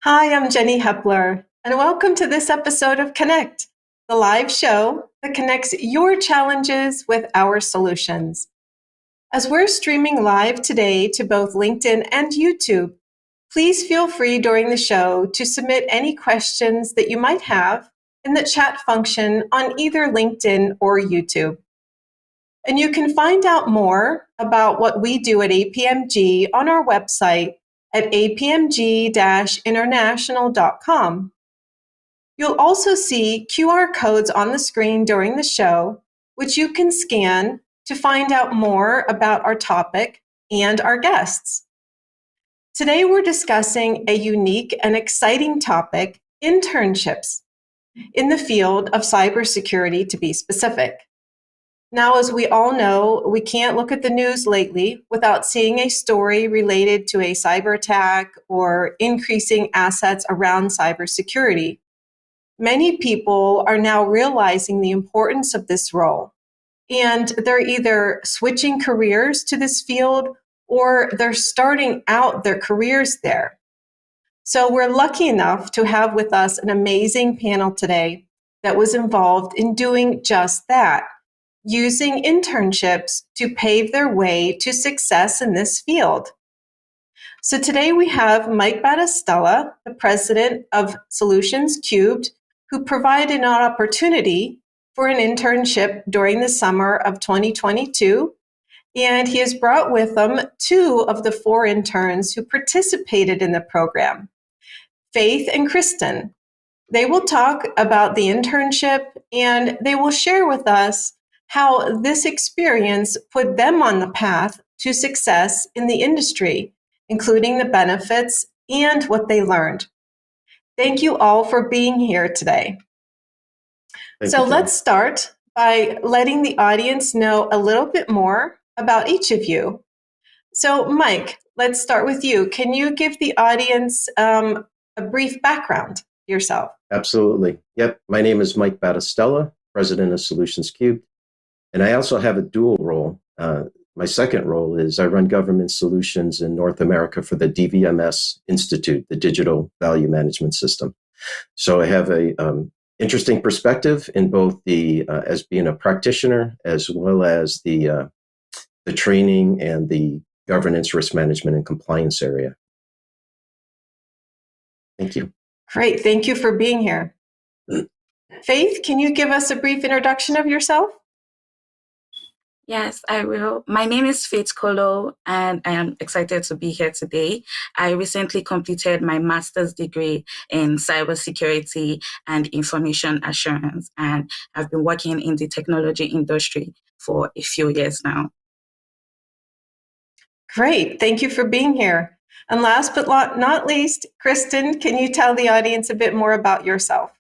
Hi, I'm Jenny Hepler, and welcome to this episode of Connect, the live show that connects your challenges with our solutions. As we're streaming live today to both LinkedIn and YouTube, please feel free during the show to submit any questions that you might have in the chat function on either LinkedIn or YouTube. And you can find out more about what we do at APMG on our website at apmg-international.com. You'll also see QR codes on the screen during the show, which you can scan to find out more about our topic and our guests. Today, we're discussing a unique and exciting topic, internships, in the field of cybersecurity to be specific. Now, as we all know, we can't look at the news lately without seeing a story related to a cyber attack or increasing assets around cybersecurity. Many people are now realizing the importance of this role, and they're either switching careers to this field or they're starting out their careers there. So we're lucky enough to have with us an amazing panel today that was involved in doing just that, using internships to pave their way to success in this field. So today we have Mike Battistella, the president of Solutions³, who provided an opportunity for an internship during the summer of 2022. And he has brought with him 2 of the 4 interns who participated in the program, Faith and Kristen. They will talk about the internship and they will share with us how this experience put them on the path to success in the industry, including the benefits and what they learned. Thank you all for being here today. Let's start by letting the audience know a little bit more about each of you. So Mike, let's start with you. Can you give the audience a brief background yourself? Absolutely. Yep. My name is Mike Battistella, president of Solutions³. And I also have a dual role. My second role is I run government solutions in North America for the DVMS Institute, the Digital Value Management System. So I have a interesting perspective in both the as being a practitioner as well as the training and the governance, risk management, and compliance area. Thank you. Great. Thank you for being here. Faith, can you give us a brief introduction of yourself? Yes, I will. My name is Faith Kolo, and I am excited to be here today. I recently completed my master's degree in cybersecurity and information assurance, and I've been working in the technology industry for a few years now. Great. Thank you for being here. And last but not least, Kristen, can you tell the audience a bit more about yourself?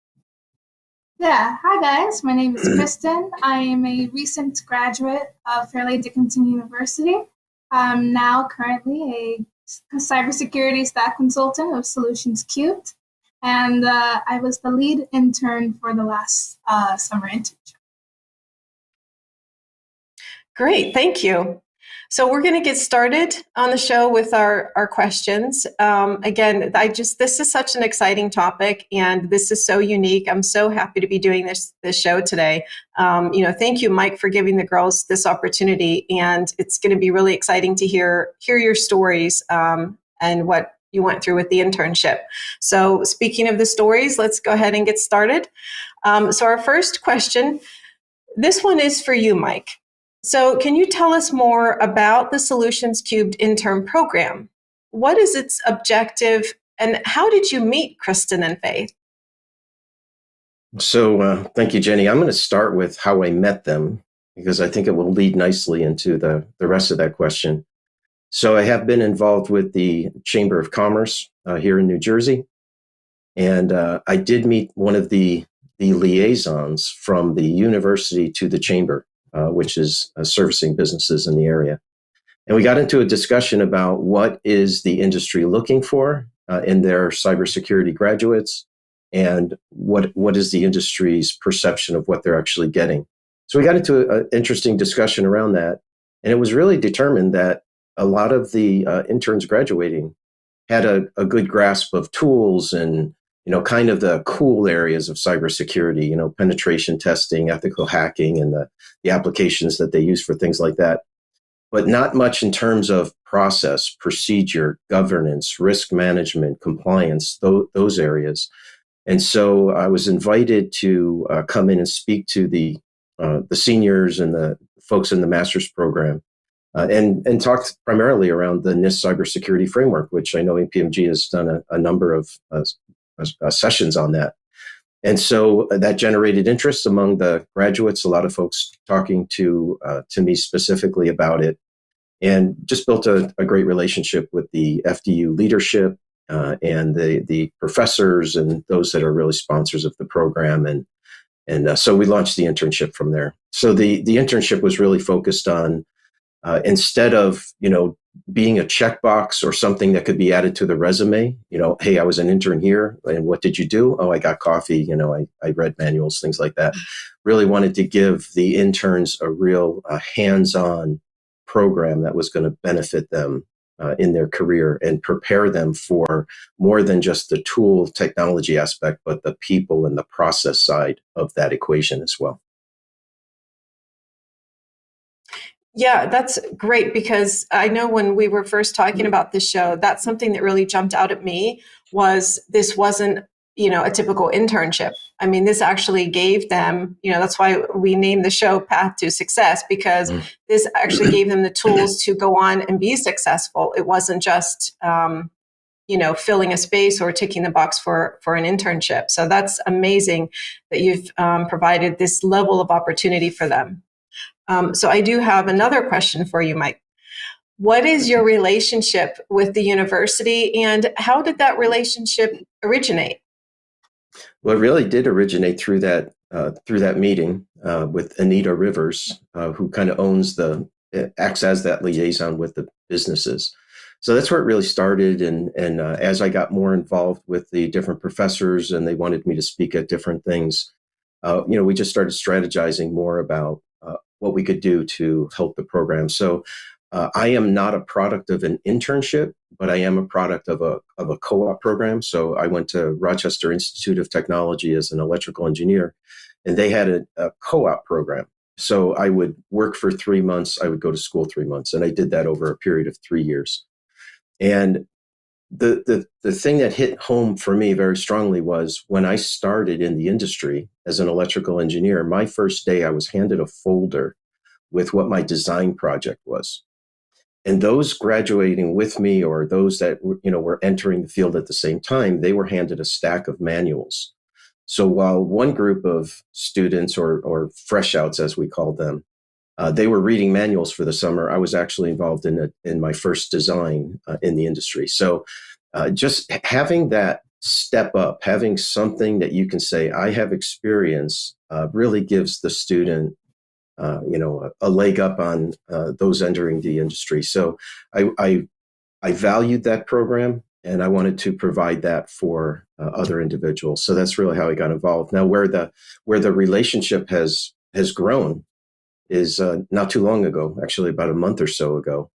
Yeah, hi guys, my name is Kristen. I am a recent graduate of Fairleigh Dickinson University. I'm now currently a cybersecurity staff consultant of Solutions³, and I was the lead intern for the last summer internship. Great, thank you. So we're going to get started on the show with our questions. Again, this is such an exciting topic, and this is so unique. I'm so happy to be doing this show today. Thank you, Mike, for giving the girls this opportunity, and it's going to be really exciting to hear your stories and what you went through with the internship. So speaking of the stories, let's go ahead and get started. So our first question, this one is for you, Mike. So can you tell us more about the Solutions³ intern program? What is its objective, and how did you meet Kristen and Faith? So thank you, Jenny. I'm going to start with how I met them, because I think it will lead nicely into the rest of that question. So I have been involved with the Chamber of Commerce here in New Jersey, and I did meet one of the liaisons from the university to the chamber, which is servicing businesses in the area. And we got into a discussion about what is the industry looking for in their cybersecurity graduates, and what is the industry's perception of what they're actually getting. So we got into an interesting discussion around that. And it was really determined that a lot of the interns graduating had a good grasp of tools and, kind of the cool areas of cybersecurity, penetration testing, ethical hacking, and the applications that they use for things like that. But not much in terms of process, procedure, governance, risk management, compliance, those areas. And so I was invited to come in and speak to the seniors and the folks in the master's program and talked primarily around the NIST Cybersecurity Framework, which I know APMG has done a number of sessions on that. And so that generated interest among the graduates, a lot of folks talking to me specifically about it, and just built a great relationship with the FDU leadership and the professors and those that are really sponsors of the program. And so we launched the internship from there. So the internship was really focused on, instead of, being a checkbox or something that could be added to the resume, hey, I was an intern here. And what did you do? Oh, I got coffee. I read manuals, things like that. Really wanted to give the interns a real hands-on program that was going to benefit them in their career and prepare them for more than just the tool technology aspect, but the people and the process side of that equation as well. Yeah, that's great, because I know when we were first talking about this show, that's something that really jumped out at me, was this wasn't, a typical internship. I mean, this actually gave them, that's why we named the show Path to Success, because this actually gave them the tools to go on and be successful. It wasn't just, filling a space or ticking the box for an internship. So that's amazing that you've provided this level of opportunity for them. So I do have another question for you, Mike. What is your relationship with the university, and how did that relationship originate? Well, it really did originate through that meeting with Anita Rivers, who kind of acts as that liaison with the businesses. So that's where it really started. And as I got more involved with the different professors and they wanted me to speak at different things, we just started strategizing more about what we could do to help the program. So I am not a product of an internship, but I am a product of a co-op program. So I went to Rochester Institute of Technology as an electrical engineer, and they had a co-op program. So I would work for 3 months, I would go to school 3 months, and I did that over a period of 3 years. And the thing that hit home for me very strongly was when I started in the industry as an electrical engineer, my first day I was handed a folder with what my design project was. And those graduating with me, or those that were entering the field at the same time, they were handed a stack of manuals. So while one group of students, or fresh outs as we called them, they were reading manuals for the summer, I was actually involved in my first design in the industry. So just having that step up, having something that you can say, I have experience, really gives the student a leg up on those entering the industry. So I valued that program, and I wanted to provide that for other individuals. So that's really how I got involved. Now, where the relationship has grown is not too long ago, actually about a month or so ago,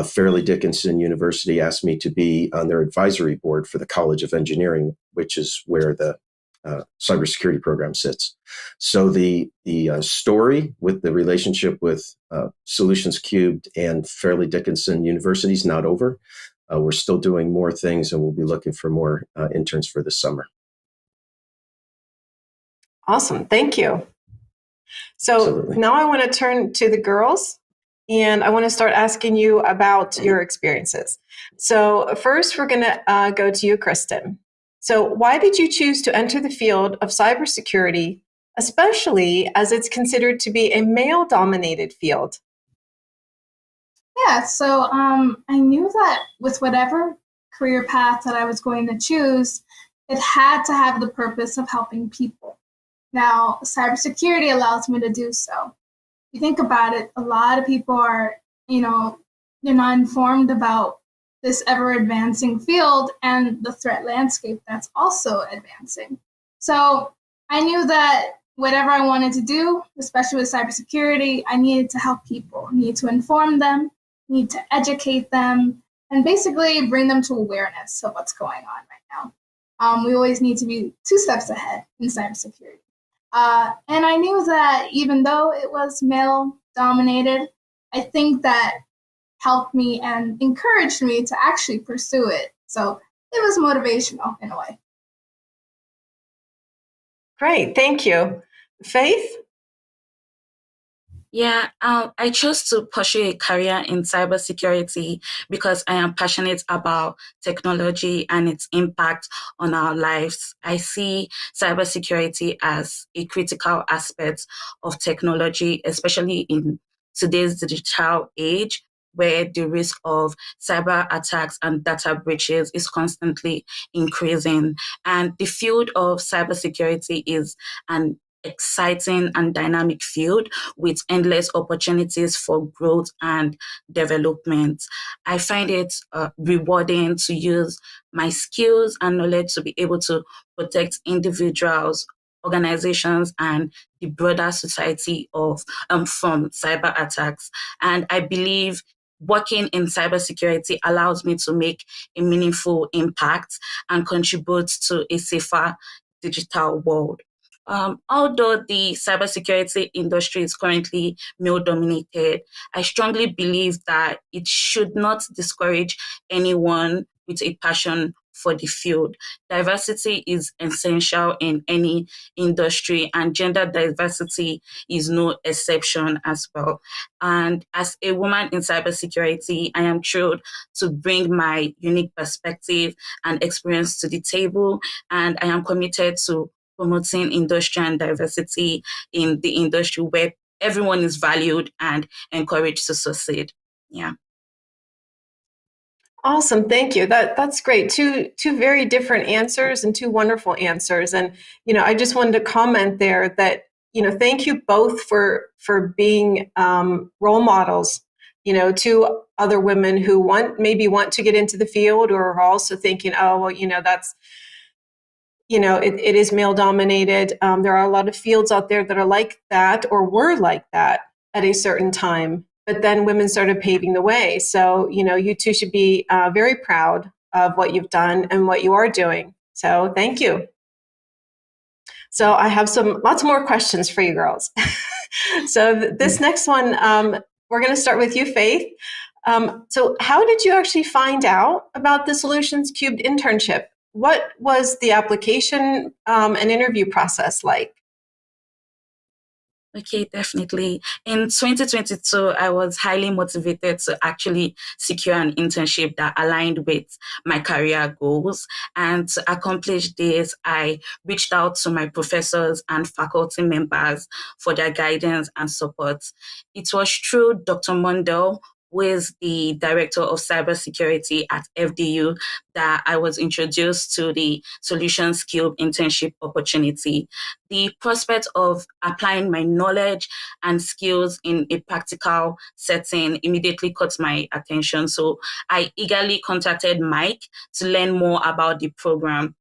Fairleigh Dickinson University asked me to be on their advisory board for the College of Engineering, which is where the cybersecurity program sits. So the story with the relationship with Solutions³ and Fairleigh Dickinson University is not over. We're still doing more things, and we'll be looking for more interns for this summer. Awesome. Thank you. So Absolutely. Now I want to turn to the girls, and I want to start asking you about your experiences. So first, we're going to go to you, Kristen. So why did you choose to enter the field of cybersecurity, especially as it's considered to be a male-dominated field? Yeah, so I knew that with whatever career path that I was going to choose, it had to have the purpose of helping people. Now, cybersecurity allows me to do so. If you think about it, a lot of people are, they're not informed about this ever-advancing field and the threat landscape that's also advancing. So I knew that whatever I wanted to do, especially with cybersecurity, I needed to help people. I needed to inform them, need to educate them, and basically bring them to awareness of what's going on right now. We always need to be 2 steps ahead in cybersecurity. And I knew that even though it was male dominated, I think that helped me and encouraged me to actually pursue it. So it was motivational in a way. Great, thank you. Faith? Yeah, I chose to pursue a career in cybersecurity because I am passionate about technology and its impact on our lives. I see cybersecurity as a critical aspect of technology, especially in today's digital age, where the risk of cyber attacks and data breaches is constantly increasing. And the field of cybersecurity is an exciting and dynamic field with endless opportunities for growth and development. I find it rewarding to use my skills and knowledge to be able to protect individuals, organizations, and the broader society from cyber attacks. And I believe working in cybersecurity allows me to make a meaningful impact and contribute to a safer digital world. Although the cybersecurity industry is currently male-dominated, I strongly believe that it should not discourage anyone with a passion for the field. Diversity is essential in any industry, and gender diversity is no exception as well. And as a woman in cybersecurity, I am thrilled to bring my unique perspective and experience to the table, and I am committed to promoting industry and diversity in the industry where everyone is valued and encouraged to succeed. Yeah. Awesome, thank you. That's great. Two very different answers and 2 wonderful answers. And I just wanted to comment there that thank you both for being role models. To other women who maybe want to get into the field, or are also thinking, oh well, that's it is male dominated. There are a lot of fields out there that are like that or were like that at a certain time. But then women started paving the way. So, you two should be very proud of what you've done and what you are doing. So thank you. So I have lots more questions for you girls. So this next one, we're going to start with you, Faith. So how did you actually find out about the Solutions³ internship? What was the application and interview process like? Okay, definitely. In 2022, I was highly motivated to actually secure an internship that aligned with my career goals. And to accomplish this, I reached out to my professors and faculty members for their guidance and support. It was through Dr. Mondell, who is the director of cybersecurity at FDU, that I was introduced to the Solutions³ internship opportunity. The prospect of applying my knowledge and skills in a practical setting immediately caught my attention. So I eagerly contacted Mike to learn more about the program.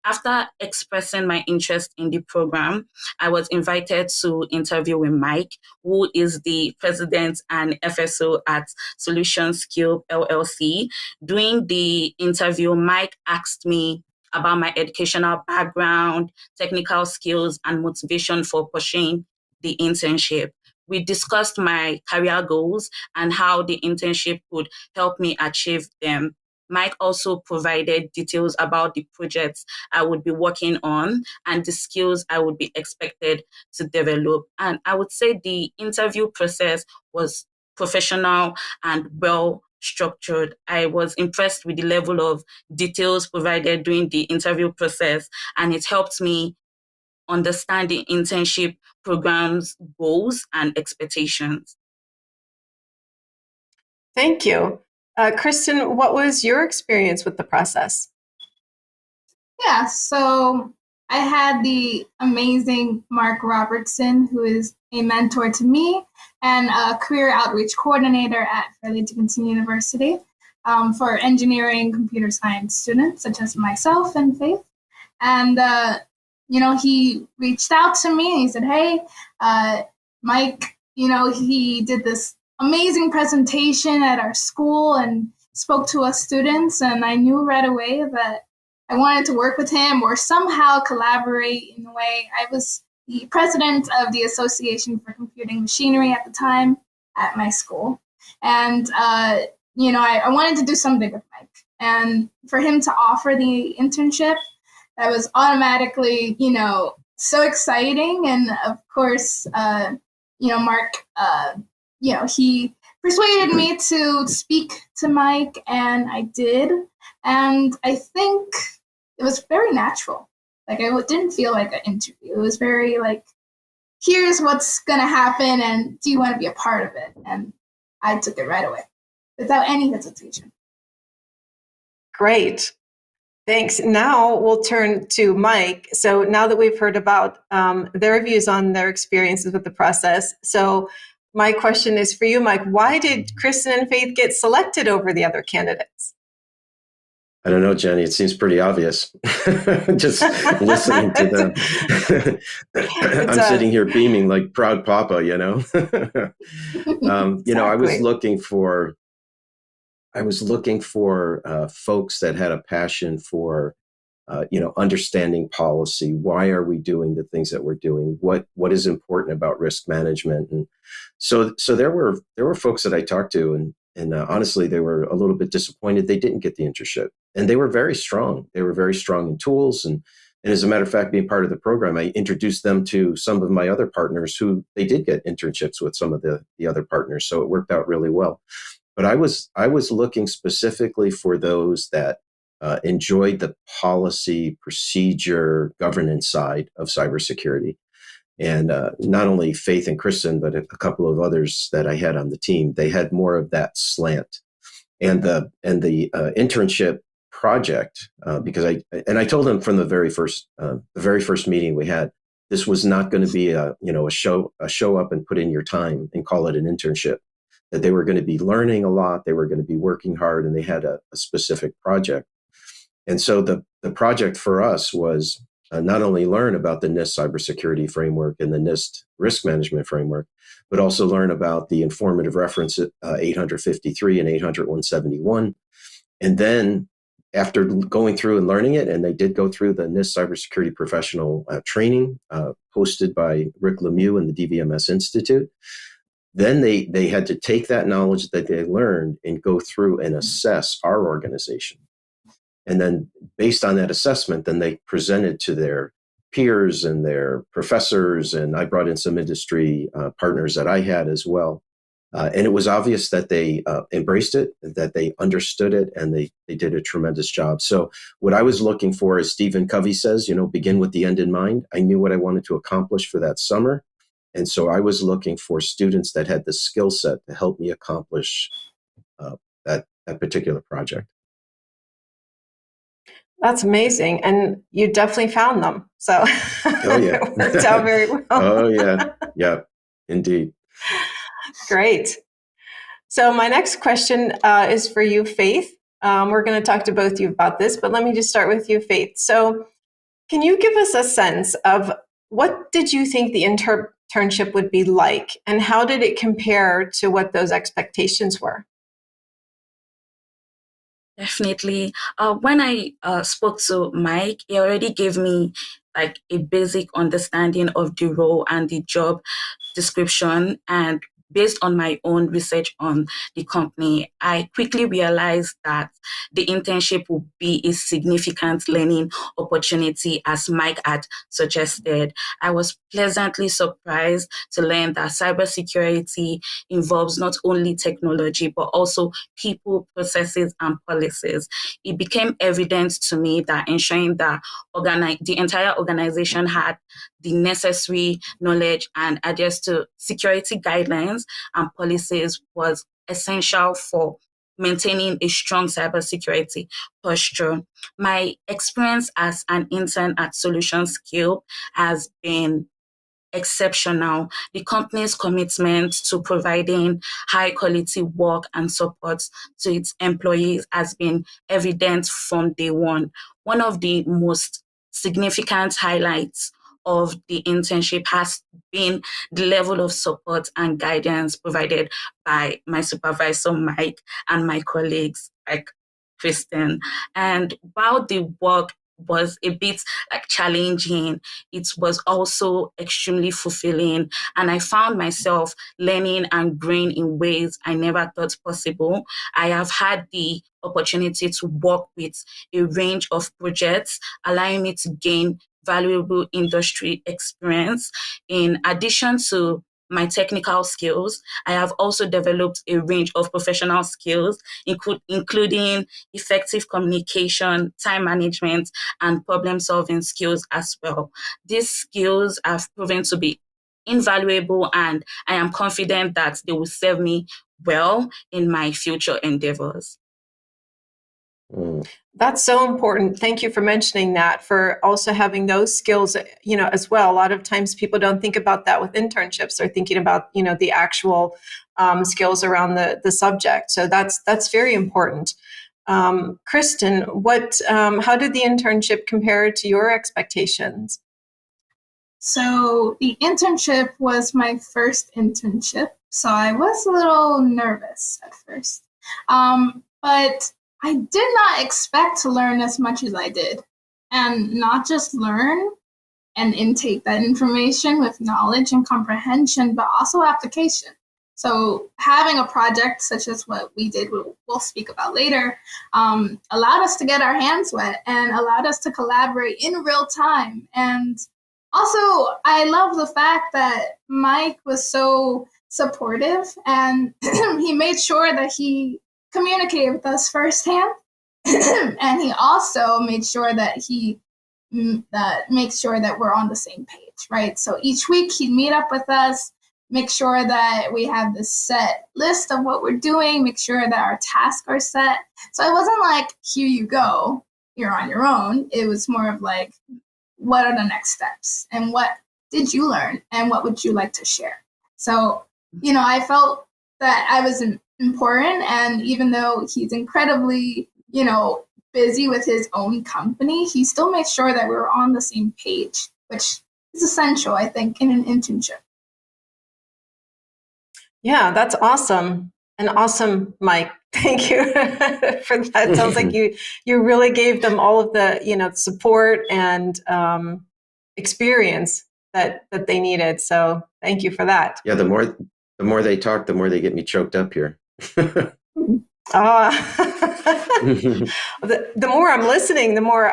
After expressing my interest in the program, I was invited to interview with Mike, who is the president and FSO at Solutions³ LLC. During the interview, Mike asked me about my educational background, technical skills, and motivation for pursuing the internship. We discussed my career goals and how the internship could help me achieve them. Mike also provided details about the projects I would be working on and the skills I would be expected to develop. And I would say the interview process was professional and well structured. I was impressed with the level of details provided during the interview process, and it helped me understand the internship program's goals and expectations. Thank you. Kristen, what was your experience with the process? Yeah, so I had the amazing Mark Robertson, who is a mentor to me and a career outreach coordinator at Fairleigh Dickinson University for engineering computer science students such as myself and Faith. And, he reached out to me and he said, hey, Mike, he did this amazing presentation at our school and spoke to us students, and I knew right away that I wanted to work with him or somehow collaborate in a way. I was the president of the Association for Computing Machinery at the time at my school. And, I wanted to do something with Mike. And for him to offer the internship, that was automatically, so exciting. And of course, Mark, he persuaded me to speak to Mike, and I did. And I think it was very natural. Like, I didn't feel like an interview. It was very like, here's what's going to happen, and do you want to be a part of it? And I took it right away without any hesitation. Great. Thanks. Now we'll turn to Mike. So now that we've heard about their views on their experiences with the process, so my question is for you, Mike. Why did Kristen and Faith get selected over the other candidates? I don't know, Jenny. It seems pretty obvious. Just listening to them. I'm sitting here beaming like proud papa, Exactly. I was looking for folks that had a passion for, understanding policy. Why are we doing the things that we're doing? What is important about risk management? And so there were folks that I talked to, and honestly, they were a little bit disappointed they didn't get the internship. And they were very strong. They were very strong in tools. And as a matter of fact, being part of the program, I introduced them to some of my other partners who they did get internships with some of the other partners. So it worked out really well. But I was looking specifically for those that enjoyed the policy, procedure, governance side of cybersecurity. And not only Faith and Kristen, but a couple of others that I had on the team, they had more of that slant. And the internship project, because I told them from the very first meeting we had, this was not going to be a show up and put in your time and call it an internship. That they were going to be learning a lot, they were going to be working hard, and they had a specific project. And so the project for us was not only learn about the NIST Cybersecurity Framework and the NIST Risk Management Framework, but also learn about the informative reference 853 and 800-171. And then after going through and learning it, and they did go through the NIST Cybersecurity Professional Training hosted by Rick Lemieux and the DVMS Institute, then they had to take that knowledge that they learned and go through and assess our organization. And then based on that assessment, then they presented to their peers and their professors. And I brought in some industry partners that I had as well. And it was obvious that they embraced it, that they understood it, and they did a tremendous job. So what I was looking for, as Stephen Covey says, begin with the end in mind. I knew what I wanted to accomplish for that summer. And so I was looking for students that had the skill set to help me accomplish that particular project. That's amazing. And you definitely found them. So oh, yeah. It worked out very well. Oh, yeah. Yeah, indeed. Great. So my next question is for you, Faith. We're going to talk to both of you about this, but let me just start with you, Faith. So can you give us a sense of what did you think the internship would be like, and how did it compare to what those expectations were? Definitely. When I spoke to Mike, he already gave me like a basic understanding of the role and the job description. And based on my own research on the company, I quickly realized that the internship would be a significant learning opportunity, as Mike had suggested. I was pleasantly surprised to learn that cybersecurity involves not only technology, but also people, processes, and policies. It became evident to me that ensuring that the entire organization had the necessary knowledge and adheres to security guidelines and policies was essential for maintaining a strong cybersecurity posture. My experience as an intern at Solutions³ has been exceptional. The company's commitment to providing high quality work and support to its employees has been evident from day one. One of the most significant highlights of the internship has been the level of support and guidance provided by my supervisor, Mike, and my colleagues, like Kristen. And while the work was a bit like challenging, it was also extremely fulfilling. And I found myself learning and growing in ways I never thought possible. I have had the opportunity to work with a range of projects, allowing me to gain valuable industry experience. In addition to my technical skills, I have also developed a range of professional skills, including effective communication, time management, and problem-solving skills as well. These skills have proven to be invaluable, and I am confident that they will serve me well in my future endeavors. That's so important. Thank you for mentioning that, for also having those skills, as well. A lot of times people don't think about that with internships. They're thinking about, the actual skills around the subject. So that's very important. Kristen, how did the internship compare to your expectations? So the internship was my first internship, so I was a little nervous at first. But I did not expect to learn as much as I did, and not just learn and intake that information with knowledge and comprehension, but also application. So having a project such as what we did, we'll speak about later, allowed us to get our hands wet and allowed us to collaborate in real time. And also, I love the fact that Mike was so supportive, and he made sure that he communicated with us firsthand. And he also made sure that makes sure that we're on the same page, right? So each week he'd meet up with us, make sure that we have this set list of what we're doing, make sure that our tasks are set. So it wasn't like, here you go, you're on your own. It was more of like, what are the next steps? And what did you learn? And what would you like to share? So, I felt that I was important. And even though he's incredibly, busy with his own company, he still made sure that we were on the same page, which is essential, I think, in an internship. Yeah, that's awesome. And awesome, Mike. Thank you for that. It sounds like you really gave them all of the, support and experience that they needed. So thank you for that. Yeah, the more they talk, the more they get me choked up here. The more I'm listening, the more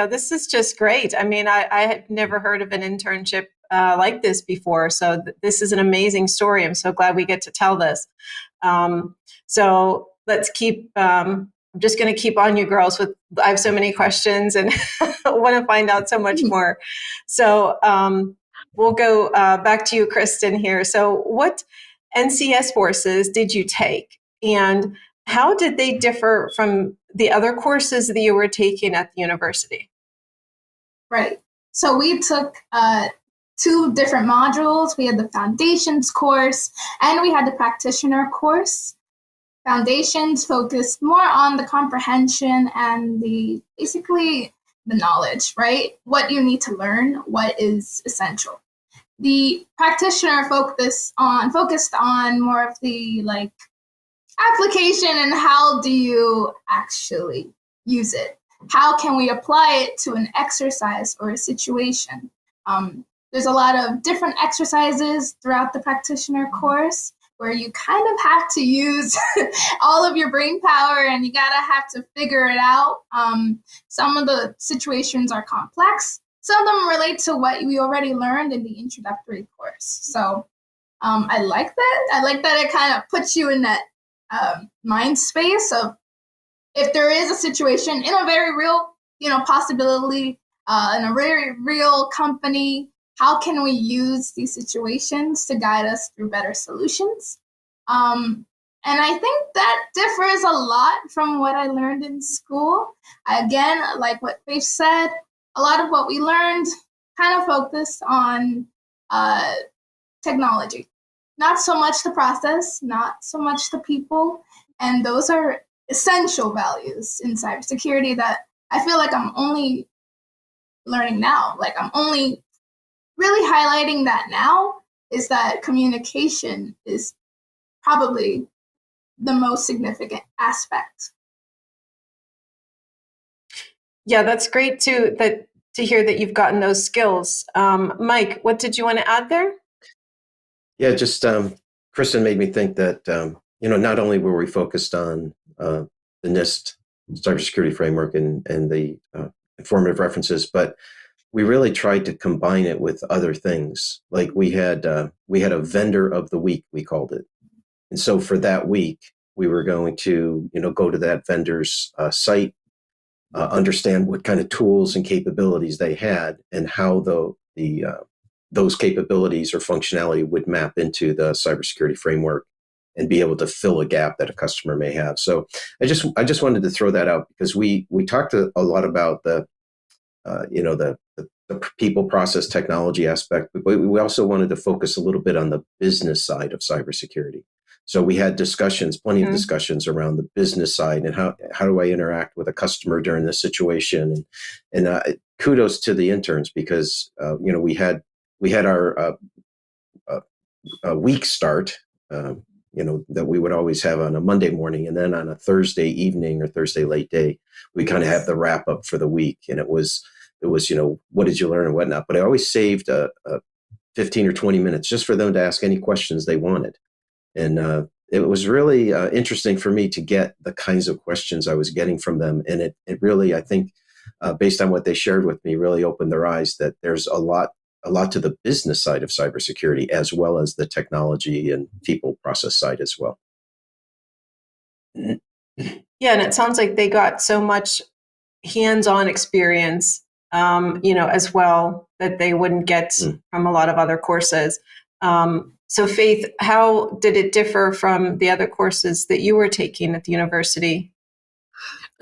this is just great. I mean, I had never heard of an internship like this before. So this is an amazing story. I'm so glad we get to tell this. So let's keep, I'm just going to keep on you girls I have so many questions and I want to find out so much more. So we'll go back to you, Kristen, here. So what NCS courses did you take, and how did they differ from the other courses that you were taking at the university? Right. So we took 2 different modules. We had the foundations course and we had the practitioner course. Foundations focused more on the comprehension and basically the knowledge, right? What you need to learn, what is essential. The practitioner focused on more of the application and how do you actually use it? How can we apply it to an exercise or a situation? There's a lot of different exercises throughout the practitioner course where you kind of have to use all of your brain power and you gotta have to figure it out. Some of the situations are complex. Some of them relate to what we already learned in the introductory course. So I like that. I like that it kind of puts you in that mind space of, if there is a situation in a very real, possibility in a very real company, how can we use these situations to guide us through better solutions? And I think that differs a lot from what I learned in school. Again, like what Faith said, a lot of what we learned kind of focused on technology. Not so much the process, not so much the people. And those are essential values in cybersecurity that I feel like I'm only learning now. Like I'm only really highlighting that now is that communication is probably the most significant aspect. Yeah, that's great to hear that you've gotten those skills. Mike, what did you want to add there? Yeah, just Kristen made me think that not only were we focused on the NIST Cybersecurity Framework and the informative references, but we really tried to combine it with other things. Like we had a vendor of the week, we called it, and so for that week we were going to go to that vendor's site, understand what kind of tools and capabilities they had, and how those capabilities or functionality would map into the cybersecurity framework and be able to fill a gap that a customer may have. So I just wanted to throw that out because we talked a lot about the people, process, technology aspect, but we also wanted to focus a little bit on the business side of cybersecurity. So we had plenty of discussions around the business side and how do I interact with a customer during this situation, and kudos to the interns because we had our week start, that we would always have on a Monday morning, and then on a Thursday evening or Thursday late day, we kind of have the wrap up for the week, and it was what did you learn and whatnot. But I always saved 15 or 20 minutes just for them to ask any questions they wanted. And it was really interesting for me to get the kinds of questions I was getting from them. And it really, I think, based on what they shared with me, really opened their eyes that there's a lot to the business side of cybersecurity, as well as the technology and people process side as well. Yeah, and it sounds like they got so much hands-on experience, as well, that they wouldn't get from a lot of other courses. So Faith, how did it differ from the other courses that you were taking at the university?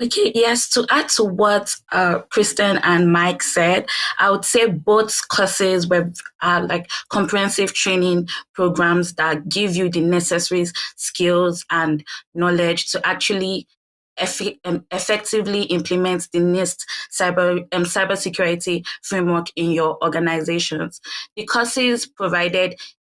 Okay, yes, to add to what Kristen and Mike said, I would say both courses were like comprehensive training programs that give you the necessary skills and knowledge to actually effectively implement the NIST cybersecurity framework in your organizations. The courses provided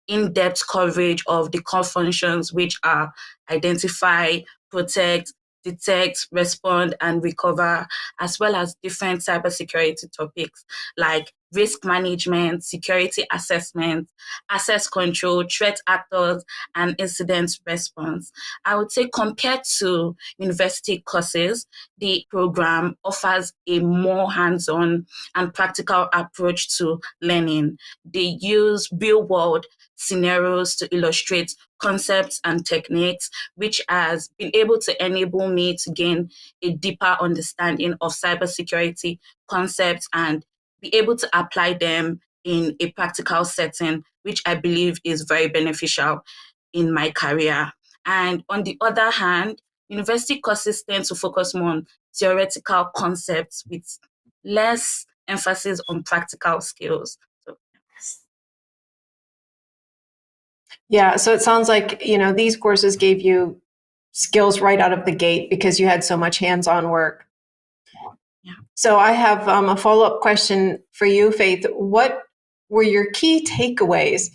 in-depth coverage of the core functions, which are identify, protect, detect, respond, and recover, as well as different cybersecurity topics like risk management, security assessment, access control, threat actors, and incident response. I would say compared to university courses, the program offers a more hands-on and practical approach to learning. They use real-world scenarios to illustrate concepts and techniques, which has been able to enable me to gain a deeper understanding of cybersecurity concepts and be able to apply them in a practical setting, which I believe is very beneficial in my career. And on the other hand, university courses tend to focus more on theoretical concepts with less emphasis on practical skills. Yeah, so it sounds like, these courses gave you skills right out of the gate because you had so much hands-on work. Yeah. So I have a follow-up question for you, Faith. What were your key takeaways?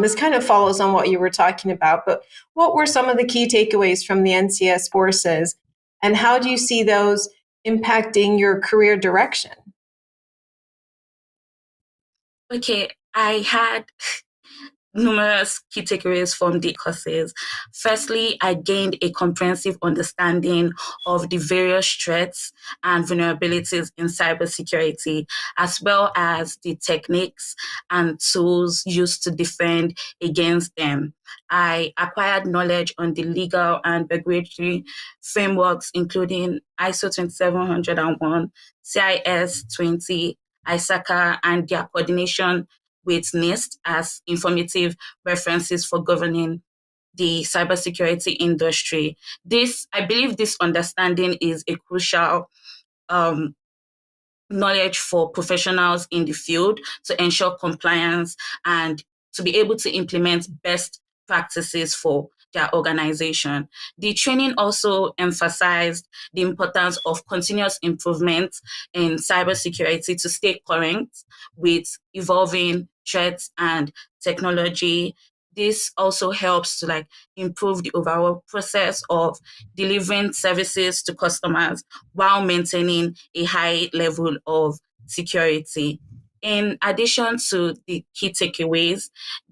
This kind of follows on what you were talking about, but what were some of the key takeaways from the NCS courses, and how do you see those impacting your career direction? Okay, I had numerous key takeaways from the courses. Firstly, I gained a comprehensive understanding of the various threats and vulnerabilities in cybersecurity, as well as the techniques and tools used to defend against them. I acquired knowledge on the legal and regulatory frameworks, including ISO 27001, CIS 20, ISACA, and their coordination with NIST as informative references for governing the cybersecurity industry. I believe this understanding is a crucial knowledge for professionals in the field to ensure compliance and to be able to implement best practices for their organization. The training also emphasized the importance of continuous improvement in cybersecurity to stay current with evolving threats and technology. This also helps to improve the overall process of delivering services to customers while maintaining a high level of security. In addition to the key takeaways,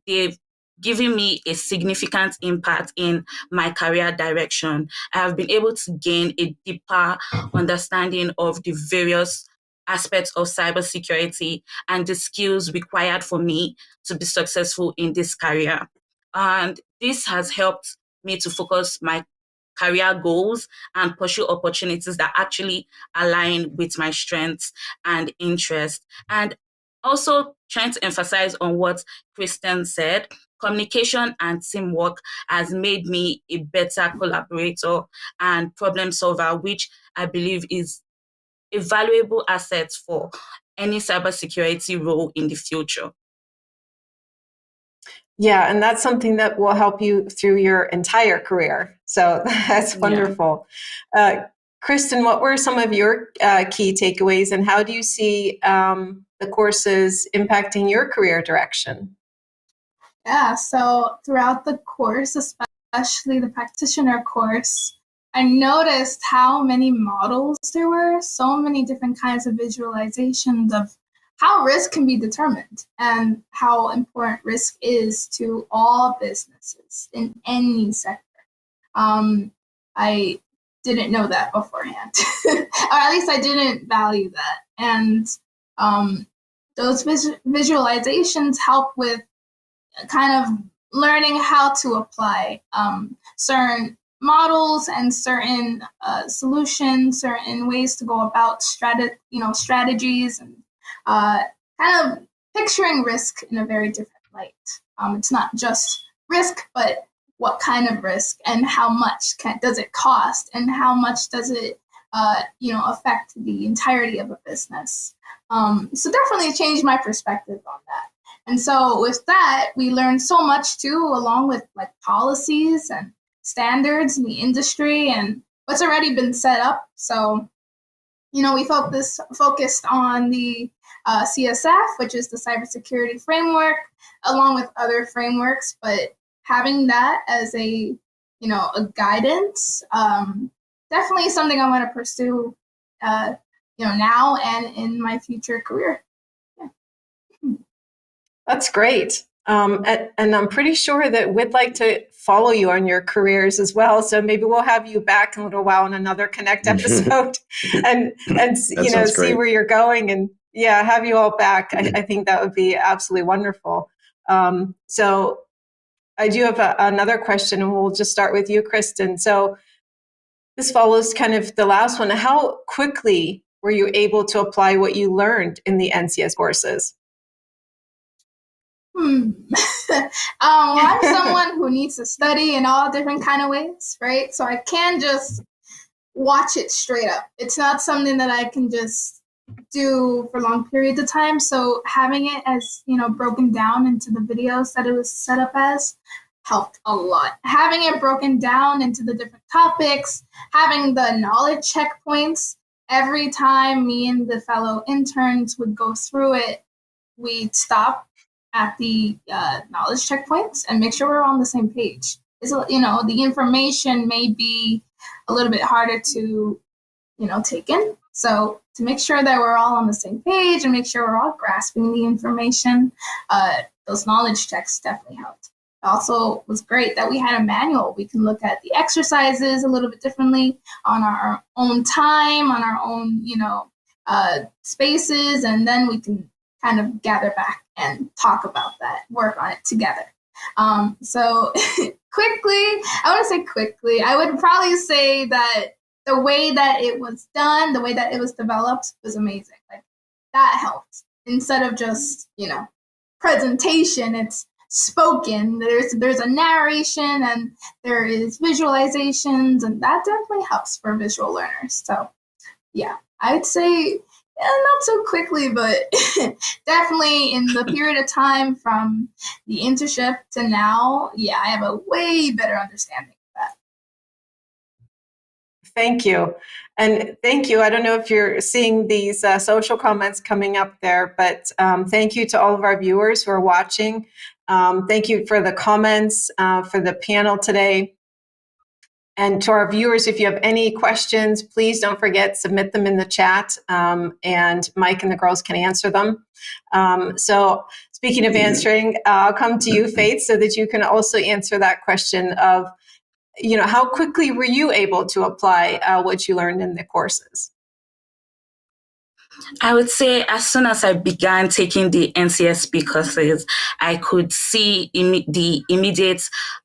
they've given me a significant impact in my career direction. I have been able to gain a deeper understanding of the various aspects of cybersecurity and the skills required for me to be successful in this career. And this has helped me to focus my career goals and pursue opportunities that actually align with my strengths and interests. And also trying to emphasize on what Kristen said, communication and teamwork has made me a better collaborator and problem solver, which I believe is a valuable asset for any cybersecurity role in the future. Yeah, and that's something that will help you through your entire career. So that's wonderful. Yeah. Kristen, what were some of your key takeaways, and how do you see the courses impacting your career direction? Yeah, so throughout the course, especially the practitioner course, I noticed how many models there were, so many different kinds of visualizations of how risk can be determined and how important risk is to all businesses in any sector. I didn't know that beforehand, or at least I didn't value that. And those visualizations help with kind of learning how to apply certain models and certain solutions, certain ways to go about strategies, and kind of picturing risk in a very different light. It's not just risk, but what kind of risk and how much does it cost, and how much does it affect the entirety of a business. So definitely changed my perspective on that. And so with that, we learned so much too, along with policies and standards in the industry and what's already been set up. So, we focused on the CSF, which is the Cybersecurity Framework, along with other frameworks, but having that as a guidance, definitely something I want to pursue, now and in my future career. Yeah. That's great. And I'm pretty sure that we'd like to follow you on your careers as well. So maybe we'll have you back in a little while in another Connect episode and see where you're going, and have you all back. I think that would be absolutely wonderful. So I do have another question, and we'll just start with you, Kristen. So this follows kind of the last one. How quickly were you able to apply what you learned in the NCS courses? I'm someone who needs to study in all different kind of ways, right? So I can't just watch it straight up. It's not something that I can just do for long periods of time. So having it as, broken down into the videos that it was set up as helped a lot. Having it broken down into the different topics, having the knowledge checkpoints, every time me and the fellow interns would go through it, we'd stop at the knowledge checkpoints and make sure we're on the same page. The information may be a little bit harder to, take in. So to make sure that we're all on the same page and make sure we're all grasping the information, those knowledge checks definitely helped. It also was great that we had a manual. We can look at the exercises a little bit differently on our own time, on our own, spaces, and then we can kind of gather back and talk about that, work on it together. So quickly, I would probably say that the way that it was done, the way that it was developed was amazing. That helped. Instead of just, presentation, it's spoken. There's a narration and there is visualizations, and that definitely helps for visual learners. So yeah, I'd say not so quickly, but definitely in the period of time from the internship to now, yeah, I have a way better understanding of that. Thank you. And thank you. I don't know if you're seeing these social comments coming up there, but thank you to all of our viewers who are watching. Thank you for the comments for the panel today. And to our viewers, if you have any questions, please don't forget, submit them in the chat, and Mike and the girls can answer them. So speaking of answering, I'll come to you, Faith, so that you can also answer that question of, how quickly were you able to apply what you learned in the courses? I would say as soon as I began taking the NCSP courses, I could see the immediate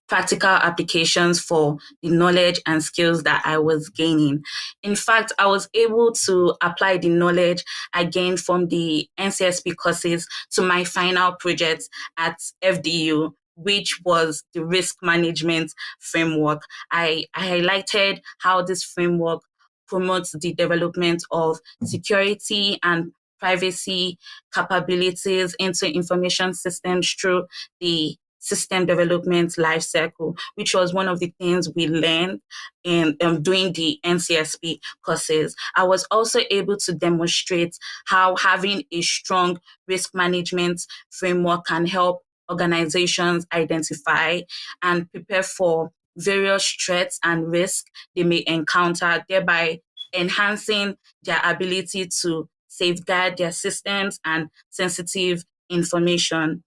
practical applications for the knowledge and skills that I was gaining. In fact, I was able to apply the knowledge I gained from the NCSP courses to my final project at FDU, which was the risk management framework. I highlighted how this framework promotes the development of security and privacy capabilities into information systems through the system development lifecycle, which was one of the things we learned in doing the NCSP courses. I was also able to demonstrate how having a strong risk management framework can help organizations identify and prepare for various threats and risks they may encounter, thereby enhancing their ability to safeguard their systems and sensitive information.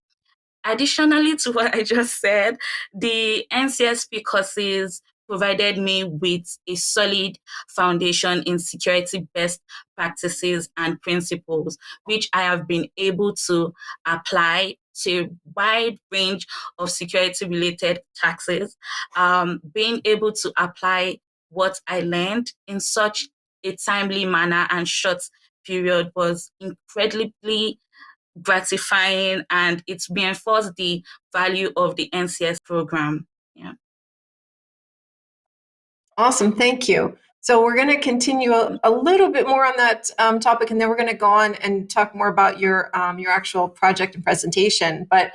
Additionally to what I just said, the NCSP courses provided me with a solid foundation in security best practices and principles, which I have been able to apply to a wide range of security-related taxes. Being able to apply what I learned in such a timely manner and short period was incredibly gratifying, and it's reinforced the value of the NCS program. Yeah. Awesome, thank you. So we're going to continue a little bit more on that topic, and then we're going to go on and talk more about your actual project and presentation. But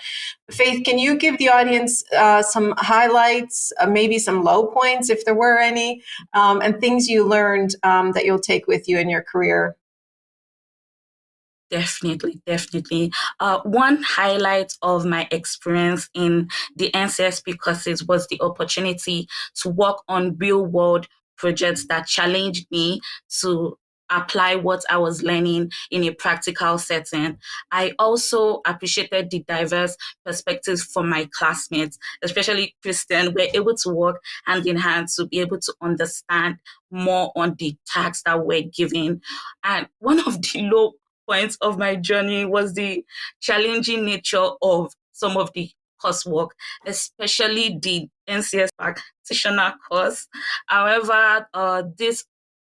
Faith, can you give the audience some highlights, maybe some low points, if there were any, and things you learned that you'll take with you in your career? Definitely. One highlight of my experience in the NCSP courses was the opportunity to work on real-world projects that challenged me to apply what I was learning in a practical setting. I also appreciated the diverse perspectives from my classmates, especially Kristen. We're able to work hand in hand to be able to understand more on the tasks that we're given. And one of the low points of my journey was the challenging nature of some of the coursework, especially the NCS practitioner course. However, this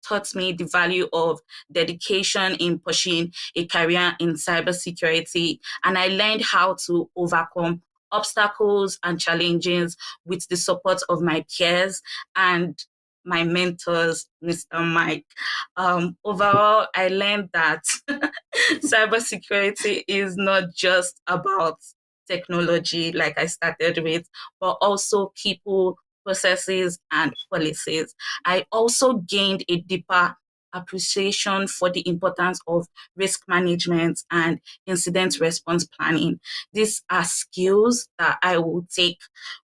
taught me the value of dedication in pursuing a career in cybersecurity, and I learned how to overcome obstacles and challenges with the support of my peers and my mentors, Mr. Mike. Overall, I learned that cybersecurity is not just about technology, like I started with, but also people, processes, and policies. I also gained a deeper appreciation for the importance of risk management and incident response planning. These are skills that I will take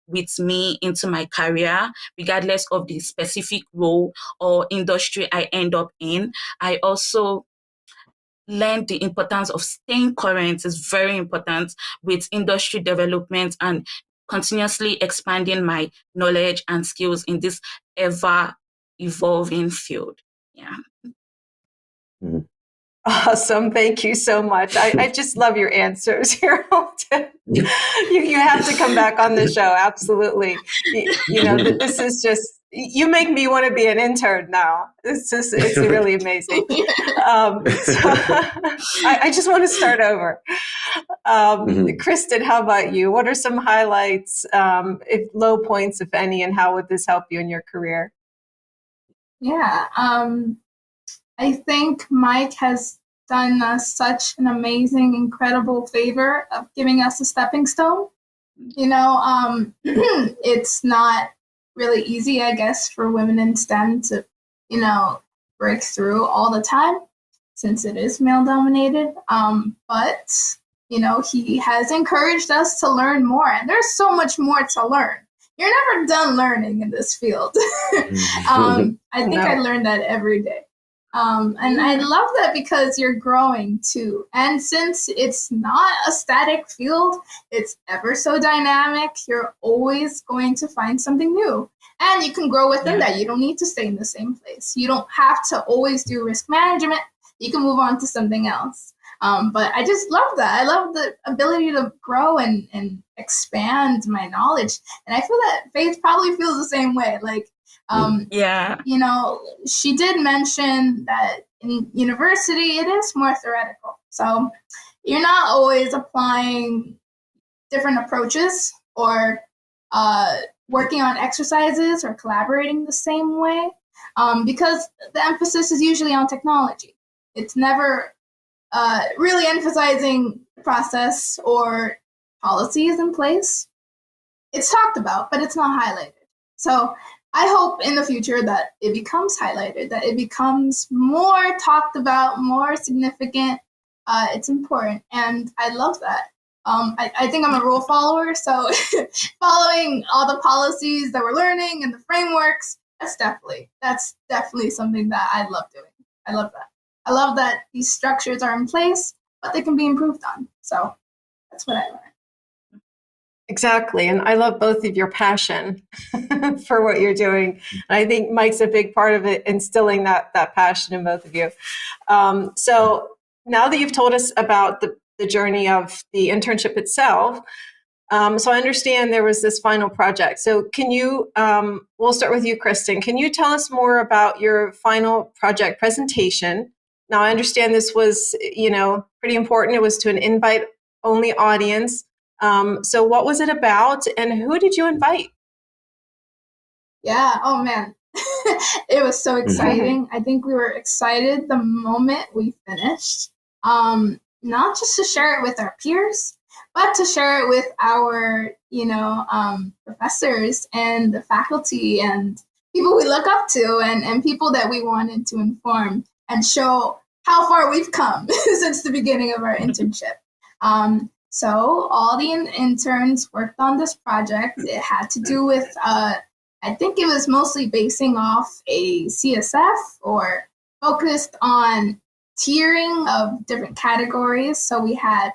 with me into my career, regardless of the specific role or industry I end up in. I also learned the importance of staying current is very important with industry development and continuously expanding my knowledge and skills in this ever evolving field. Yeah. Mm-hmm. Awesome. Thank you so much. I just love your answers here, Alton. You have to come back on the show. Absolutely. This is just, you make me want to be an intern now. It's really amazing. I just want to start over. Kristen, how about you? What are some highlights, if low points, if any, and how would this help you in your career? Yeah. I think Mike has done us such an amazing, incredible favor of giving us a stepping stone. It's not really easy, I guess, for women in STEM to, break through all the time since it is male dominated. But he has encouraged us to learn more, and there's so much more to learn. You're never done learning in this field. I think I learned that every day. And I love that because you're growing too. And since it's not a static field, it's ever so dynamic, you're always going to find something new. And you can grow within that. You don't need to stay in the same place. You don't have to always do risk management. You can move on to something else. But I just love that. I love the ability to grow and expand my knowledge. And I feel that Faith probably feels the same way. Like, she did mention that in university, it is more theoretical. So you're not always applying different approaches or working on exercises or collaborating the same way because the emphasis is usually on technology. It's never really emphasizing process or policies in place. It's talked about, but it's not highlighted. So I hope in the future that it becomes highlighted, that it becomes more talked about, more significant. It's important, and I love that. I think I'm a rule follower, so following all the policies that we're learning and the frameworks, that's definitely something that I love doing. I love that. I love that these structures are in place, but they can be improved on. So that's what I learned. Exactly. And I love both of your passion for what you're doing. And I think Mike's a big part of it, instilling that passion in both of you. So now that you've told us about the journey of the internship itself, so I understand there was this final project. So can you, we'll start with you, Kristen. Can you tell us more about your final project presentation? Now, I understand this was, pretty important. It was to an invite-only audience. So what was it about, and who did you invite? Yeah, oh man, it was so exciting. I think we were excited the moment we finished, not just to share it with our peers, but to share it with our, professors and the faculty and people we look up to and people that we wanted to inform and show how far we've come since the beginning of our internship. So all the interns worked on this project. It had to do with, I think it was mostly basing off a CSF or focused on tiering of different categories. So we had,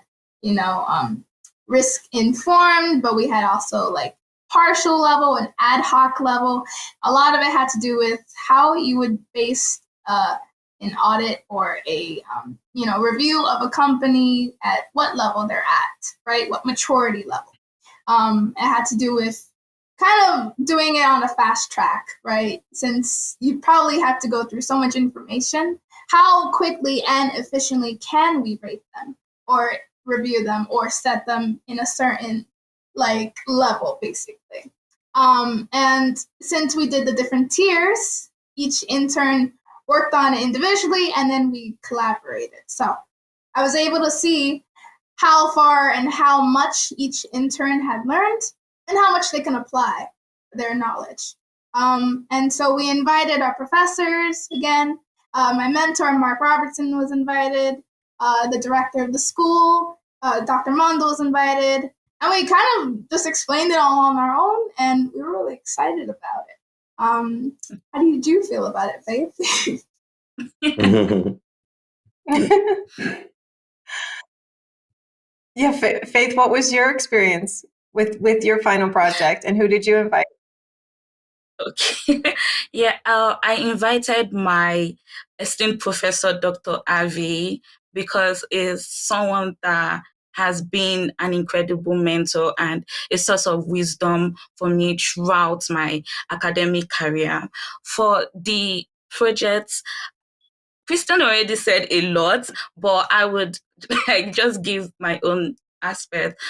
risk informed, but we had also like partial level and ad hoc level. A lot of it had to do with how you would base an audit or a review of a company at what level they're at, right? What maturity level. It had to do with kind of doing it on a fast track, right? Since you probably have to go through so much information, how quickly and efficiently can we rate them or review them or set them in a certain level, basically. And since we did the different tiers, each intern worked on it individually, and then we collaborated. So I was able to see how far and how much each intern had learned and how much they can apply their knowledge. And so we invited our professors again. My mentor, Mark Robertson, was invited. The director of the school, Dr. Mondo, was invited. And we kind of just explained it all on our own, and we were really excited about it. How did you feel about it, Faith? Yeah, Faith, what was your experience with your final project, and who did you invite? Okay. Yeah, I invited my esteemed professor, Dr. Avi, because he's someone that has been an incredible mentor and a source of wisdom for me throughout my academic career. For the projects, Kristen already said a lot, but I would just give my own aspect.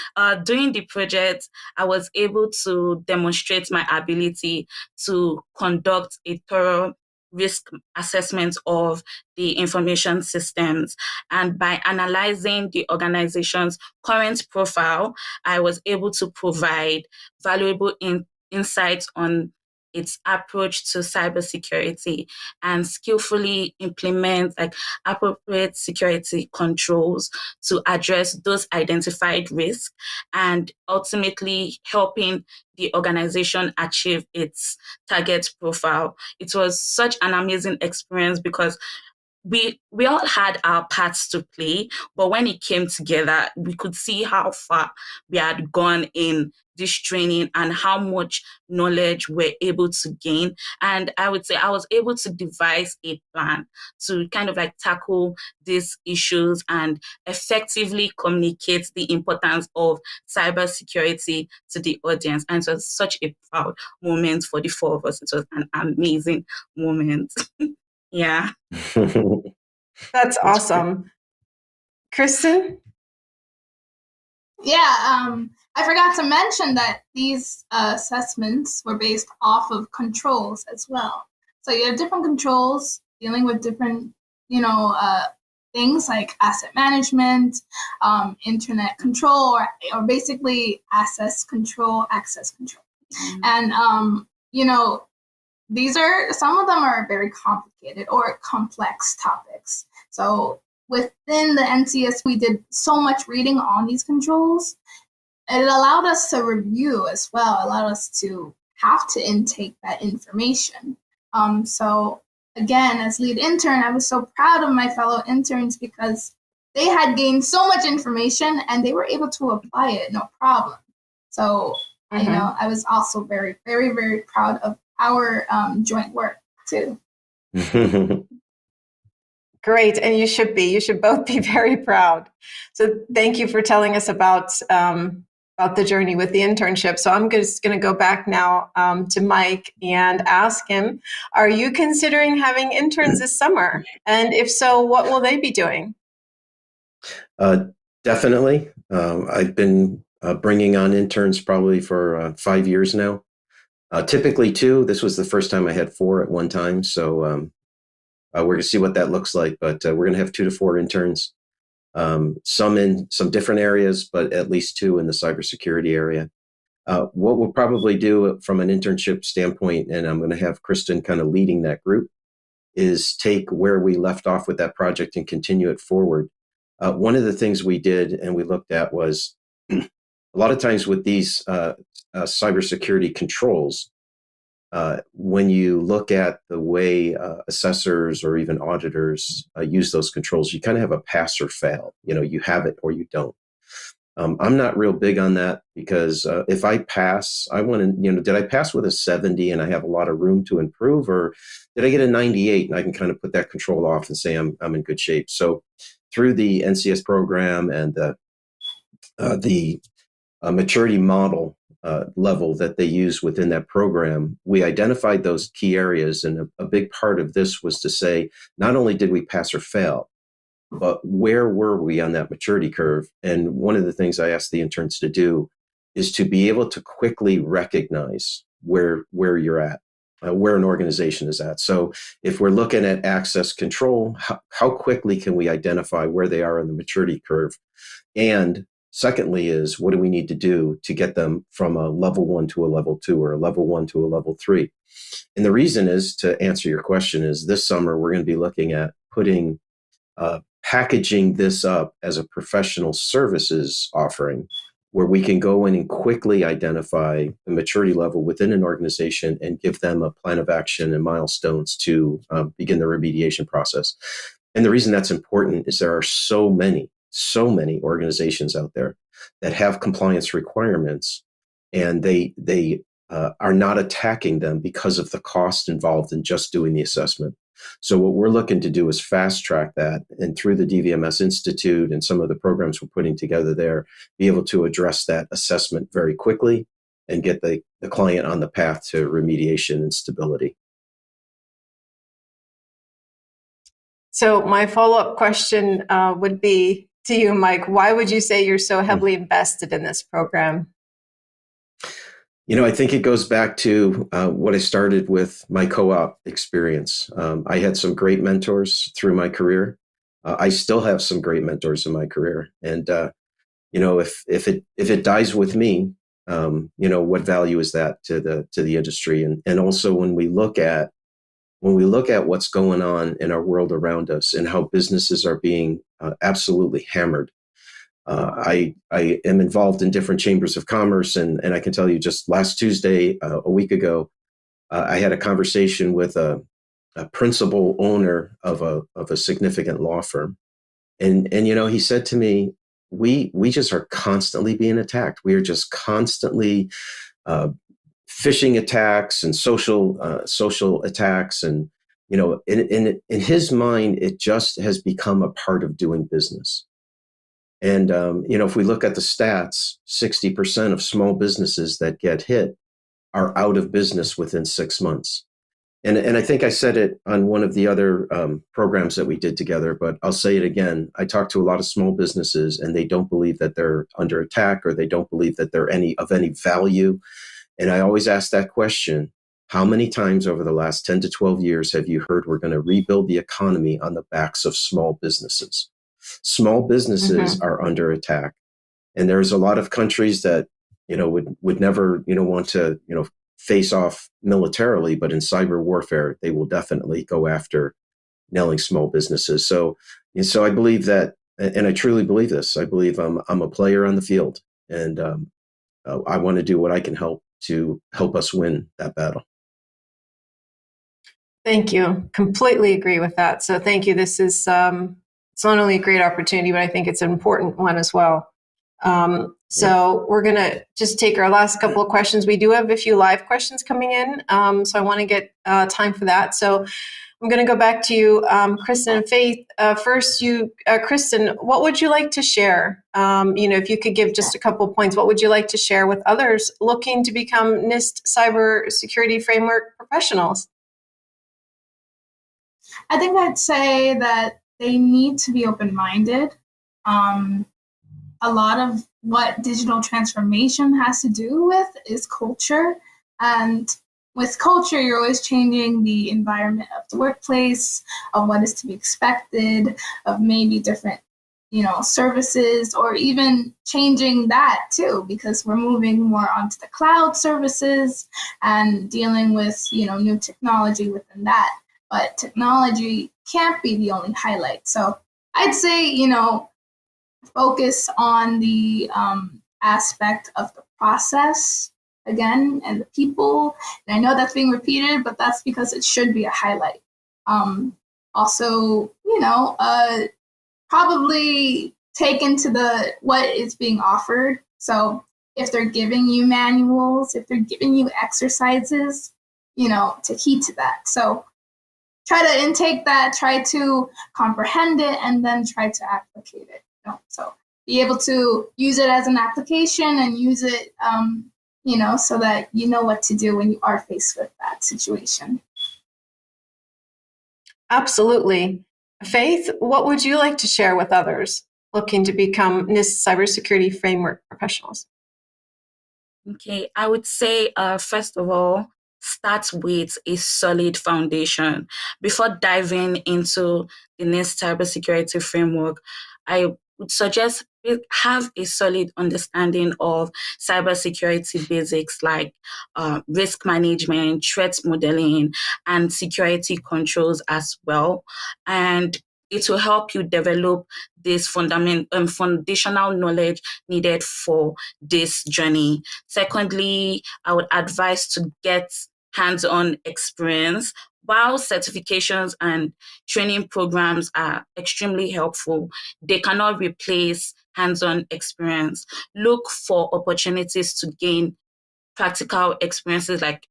During the project, I was able to demonstrate my ability to conduct a thorough risk assessment of the information systems. And by analyzing the organization's current profile, I was able to provide valuable insights on its approach to cybersecurity and skillfully implement appropriate security controls to address those identified risks and ultimately helping the organization achieve its target profile. It was such an amazing experience because we all had our parts to play, but when it came together, we could see how far we had gone in this training and how much knowledge we're able to gain. And I would say I was able to devise a plan to kind of tackle these issues and effectively communicate the importance of cybersecurity to the audience. And it was such a proud moment for the four of us. It was an amazing moment. Yeah. That's awesome. Kristen? Yeah, I forgot to mention that these assessments were based off of controls as well. So you have different controls dealing with different, things like asset management, internet control, or basically access control. Mm-hmm. And, these are, some of them are very complicated or complex topics. So within the NCS, we did so much reading on these controls. It allowed us to review as well, allowed us to have to intake that information. So again, as lead intern, I was so proud of my fellow interns because they had gained so much information and they were able to apply it, no problem. So, I was also very, very, very proud of our joint work too. Great, and you should be. You should both be very proud. So thank you for telling us about the journey with the internship. So I'm just going to go back now to Mike and ask him, are you considering having interns this summer? And if so, what will they be doing? Definitely. I've been bringing on interns probably for 5 years now. Typically 2. This was the first time I had 4 at one time. So we're going to see what that looks like. But we're going to have 2 to 4 interns, some in some different areas, but at least 2 in the cybersecurity area. What we'll probably do from an internship standpoint, and I'm going to have Kristen kind of leading that group, is take where we left off with that project and continue it forward. One of the things we did and we looked at was a lot of times with these cybersecurity controls, when you look at the way assessors or even auditors use those controls, you kind of have a pass or fail. You have it or you don't. I'm not real big on that because if I pass, I want to, did I pass with a 70 and I have a lot of room to improve, or did I get a 98 and I can kind of put that control off and say I'm in good shape? So through the NCS program and the maturity model level that they use within that program, we identified those key areas. And a big part of this was to say, not only did we pass or fail, but where were we on that maturity curve? And one of the things I asked the interns to do is to be able to quickly recognize where you're at, where an organization is at. So if we're looking at access control, how quickly can we identify where they are in the maturity curve? And secondly is, what do we need to do to get them from a level 1 to a level 2 or a level 1 to a level 3? And the reason is, to answer your question, is this summer we're going to be looking at packaging this up as a professional services offering where we can go in and quickly identify the maturity level within an organization and give them a plan of action and milestones to begin the remediation process. And the reason that's important is there are so many organizations out there that have compliance requirements, and they are not attacking them because of the cost involved in just doing the assessment. So what we're looking to do is fast track that, and through the DVMS Institute and some of the programs we're putting together there, be able to address that assessment very quickly and get the client on the path to remediation and stability. So my follow-up question would be to you, Mike. Why would you say you're so heavily invested in this program? I think it goes back to what I started with my co-op experience. I had some great mentors through my career. I still have some great mentors in my career, and if it dies with me, what value is that to the industry? And also when we look at what's going on in our world around us and how businesses are being absolutely hammered. I am involved in different chambers of commerce, and I can tell you, just last Tuesday, a week ago, I had a conversation with a principal owner of a significant law firm, and he said to me, "We just are constantly being attacked. We are just constantly phishing attacks and social attacks, and in his mind, it just has become a part of doing business." And, if we look at the stats, 60% of small businesses that get hit are out of business within 6 months. And I think I said it on one of the other programs that we did together, but I'll say it again. I talk to a lot of small businesses, and they don't believe that they're under attack, or they don't believe that they're of any value. And I always ask that question: how many times over the last 10 to 12 years have you heard we're going to rebuild the economy on the backs of small businesses? Small businesses are under attack, and there's a lot of countries that would never want to face off militarily, but in cyber warfare they will definitely go after nailing small businesses. So I believe that, and I truly believe this. I believe I'm a player on the field, and I want to do what I can to help us win that battle. Thank you. Completely agree with that. So thank you. This is it's not only a great opportunity, but I think it's an important one as well. So we're going to just take our last couple of questions. We do have a few live questions coming in, so I want to get time for that. So I'm going to go back to you, Kristen and Faith. First, Kristen, what would you like to share? If you could give just a couple of points, what would you like to share with others looking to become NIST Cybersecurity Framework professionals? I think I'd say that they need to be open-minded. A lot of what digital transformation has to do with is culture. And with culture, you're always changing the environment of the workplace, of what is to be expected, of maybe different, services, or even changing that too, because we're moving more onto the cloud services and dealing with, new technology within that. But technology can't be the only highlight. So I'd say, focus on the aspect of the process again and the people. And I know that's being repeated, but that's because it should be a highlight. Also, probably take into what is being offered. So if they're giving you manuals, if they're giving you exercises, to heed to that. So try to intake that, try to comprehend it, and then try to applicate it. So be able to use it as an application and use it, so that you know what to do when you are faced with that situation. Absolutely. Faith, what would you like to share with others looking to become NIST Cybersecurity Framework professionals? Okay, I would say, first of all, start with a solid foundation. Before diving into the NIST Cybersecurity Framework, I would suggest have a solid understanding of cybersecurity basics like risk management, threat modeling, and security controls as well. And it will help you develop this foundational knowledge needed for this journey. Secondly, I would advise to get hands-on experience. While certifications and training programs are extremely helpful, they cannot replace hands-on experience. Look for opportunities to gain practical experiences like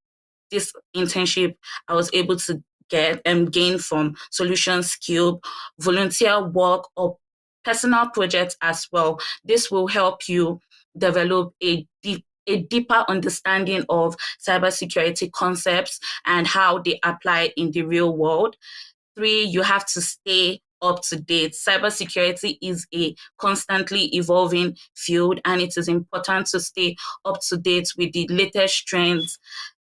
this internship I was able to get and gain from Solutions³, volunteer work, or personal projects as well. This will help you develop a deeper understanding of cybersecurity concepts and how they apply in the real world. 3, you have to stay up to date. Cybersecurity is a constantly evolving field, and it is important to stay up to date with the latest trends,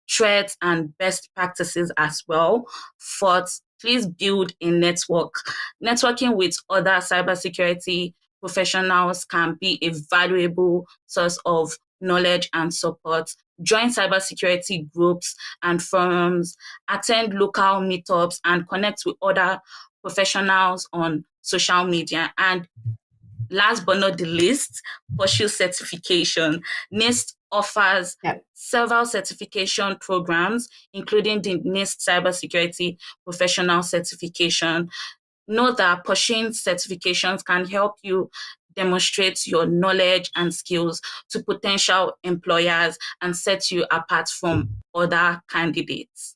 threats, and best practices as well. Fourth, please build a network. Networking with other cybersecurity professionals can be a valuable source of knowledge and support. Join cybersecurity groups and forums, attend local meetups, and connect with other professionals on social media. And last but not the least, pursue certification. NIST offers several certification programs, including the NIST Cybersecurity Professional Certification. Know that pursuing certifications can help you demonstrate your knowledge and skills to potential employers and set you apart from other candidates.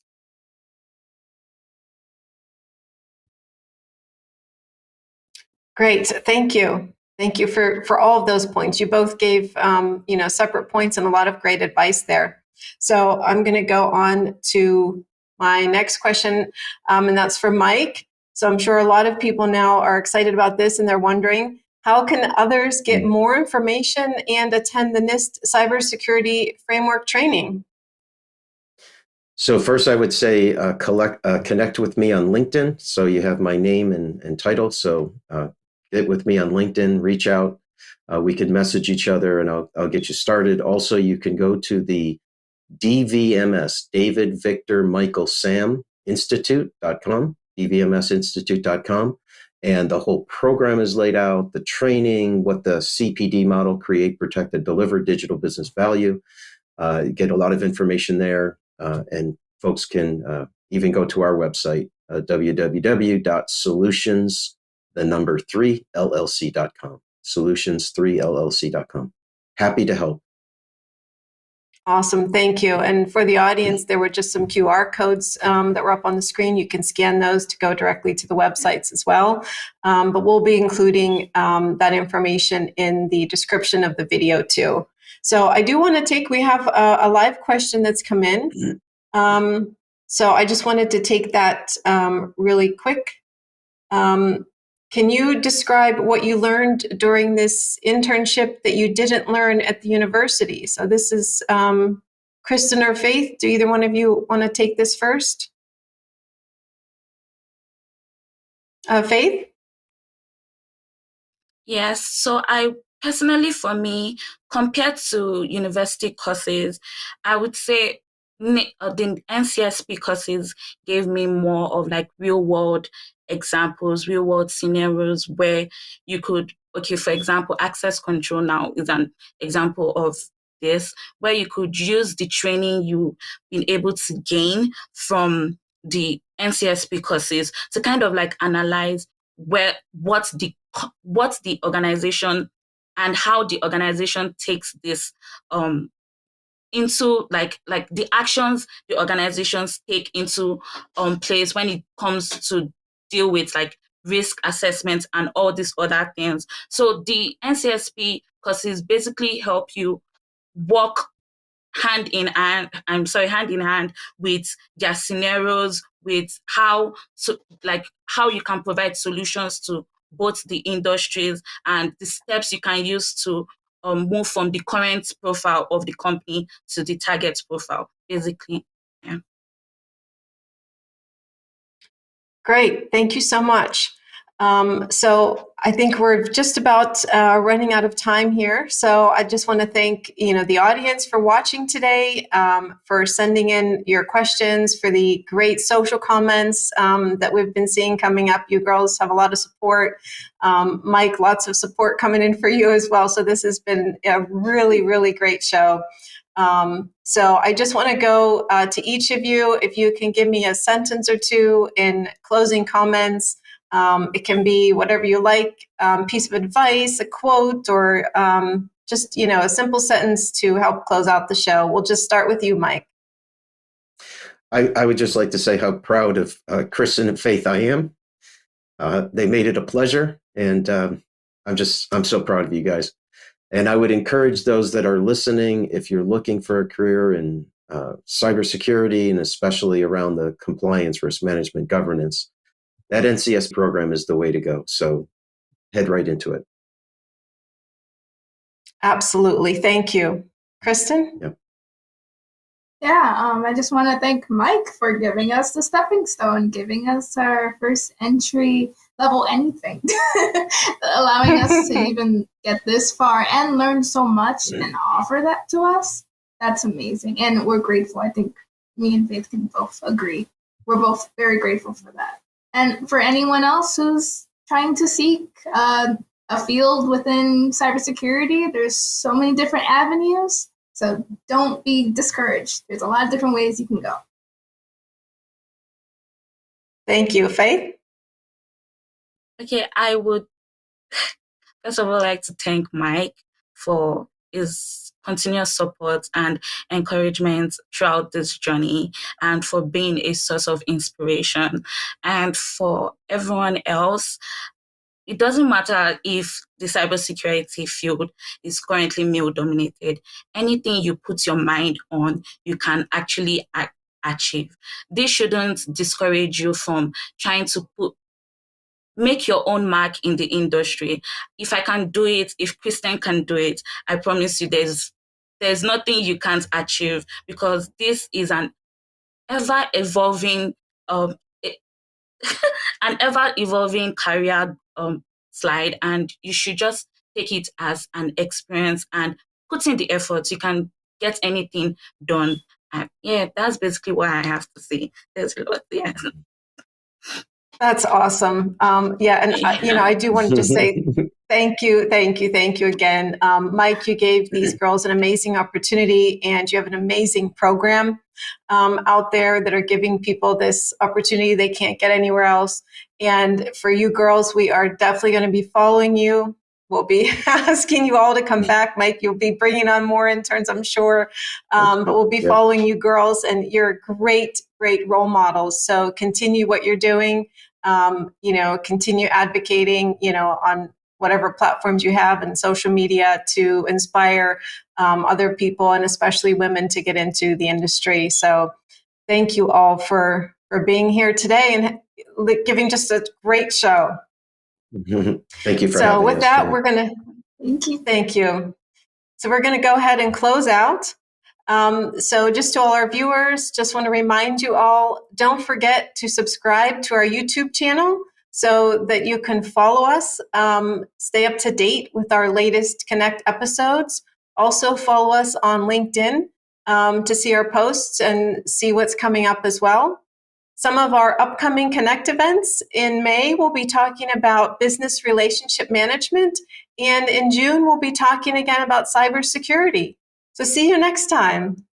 Great, thank you. Thank you for all of those points. You both gave separate points and a lot of great advice there. So I'm going to go on to my next question, and that's for Mike. So I'm sure a lot of people now are excited about this and they're wondering, how can others get more information and attend the NIST Cybersecurity Framework training? So first, I would say connect with me on LinkedIn. So you have my name and title. So get with me on LinkedIn, reach out. We can message each other and I'll get you started. Also, you can go to the DVMS, David Victor Michael Sam Institute.com, DVMSinstitute.com. And the whole program is laid out, the training, what the CPD model, create, protect, and deliver digital business value. Get a lot of information there. And folks can even go to our website, www.Solutions3LLC.com, Solutions3LLC.com. Happy to help. Awesome, thank you. And for the audience, there were just some QR codes that were up on the screen. You can scan those to go directly to the websites as well. But we'll be including that information in the description of the video too. So I do want to we have a live question that's come in. So I just wanted to take that really quick. Can you describe what you learned during this internship that you didn't learn at the university? So this is Kristen or Faith. Do either one of you want to take this first? Faith? Yes, so personally, for me, compared to university courses, I would say the NCSP courses gave me more of like real world examples, real world scenarios where you could, for example, access control now is an example of this, where you could use the training you've been able to gain from the NCSP courses to kind of like analyze what the organization and how the organization takes this into like the actions the organizations take into place when it comes to deal with like risk assessment and all these other things. So the NCSP courses basically help you work hand in hand with their scenarios, with how you can provide solutions to both the industries and the steps you can use to move from the current profile of the company to the target profile, basically. Yeah. Great, thank you so much. So I think we're just about running out of time here. So I just want to thank the audience for watching today, for sending in your questions, for the great social comments that we've been seeing coming up. You girls have a lot of support. Mike, lots of support coming in for you as well. So this has been a really, really great show. So I just want to go to each of you. If you can give me a sentence or two in closing comments. It can be whatever you like, piece of advice, a quote, or just a simple sentence to help close out the show. We'll just start with you, Mike. I would just like to say how proud of Kristen and Faith I am. They made it a pleasure, and I'm so proud of you guys. And I would encourage those that are listening, if you're looking for a career in cybersecurity and especially around the compliance, risk management, governance, that NCS program is the way to go. So head right into it. Absolutely. Thank you. Kristen? Yep. Yeah, I just want to thank Mike for giving us the stepping stone, giving us our first entry level anything, allowing us to even get this far and learn so much and offer that to us. That's amazing. And we're grateful. I think me and Faith can both agree. We're both very grateful for that. And for anyone else who's trying to seek a field within cybersecurity, there's so many different avenues. So don't be discouraged. There's a lot of different ways you can go. Thank you. Faith? Okay, I would first of all like to thank Mike for his continuous support and encouragement throughout this journey, and for being a source of inspiration. And for everyone else, it doesn't matter if the cybersecurity field is currently male-dominated. Anything you put your mind on, you can actually achieve. This shouldn't discourage you from trying to make your own mark in the industry. If I can do it, if Kristen can do it, I promise you there's nothing you can't achieve, because this is an ever-evolving career slide, and you should just take it as an experience and put in the effort. You can get anything done. And yeah, that's basically what I have to say. There's a lot, yeah. That's awesome. I do want to just say thank you again. Mike, you gave these girls an amazing opportunity, and you have an amazing program out there that are giving people this opportunity they can't get anywhere else. And for you girls, we are definitely going to be following you. We'll be asking you all to come back. Mike, you'll be bringing on more interns, I'm sure. But we'll be following you girls, and you're great role models. So continue what you're doing. Continue advocating, on whatever platforms you have and social media to inspire other people, and especially women, to get into the industry. So thank you all for being here today and giving just a great show. Thank you for having us. So with that, we're going to thank you. So we're going to go ahead and close out. So just to all our viewers, just want to remind you all, don't forget to subscribe to our YouTube channel so that you can follow us, stay up to date with our latest Connect episodes. Also follow us on LinkedIn to see our posts and see what's coming up as well. Some of our upcoming Connect events in May, we'll be talking about business relationship management. And in June, we'll be talking again about cybersecurity. So see you next time.